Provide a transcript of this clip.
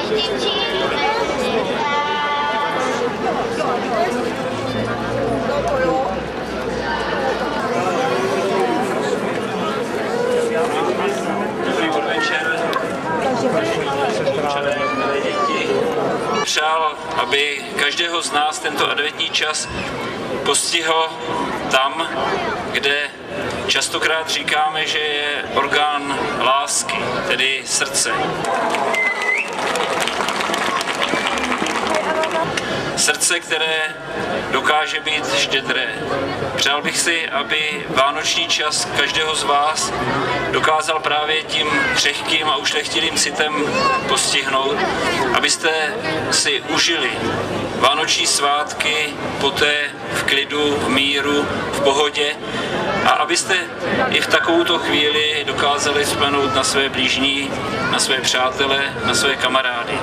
Dobrý podvečer. Přál, aby každého z nás tento adventní čas postihl tam, kde častokrát říkáme, že je orgán lásky, tedy srdce. Srdce, které dokáže být štědré. Přál bych si, aby vánoční čas každého z vás dokázal právě tím křehkým a ušlechtilým citem postihnout, abyste si užili vánoční svátky poté v klidu, v míru, v pohodě a abyste i v takovouto chvíli dokázali vzpomenout na své blížní, na své přátele, na své kamarády.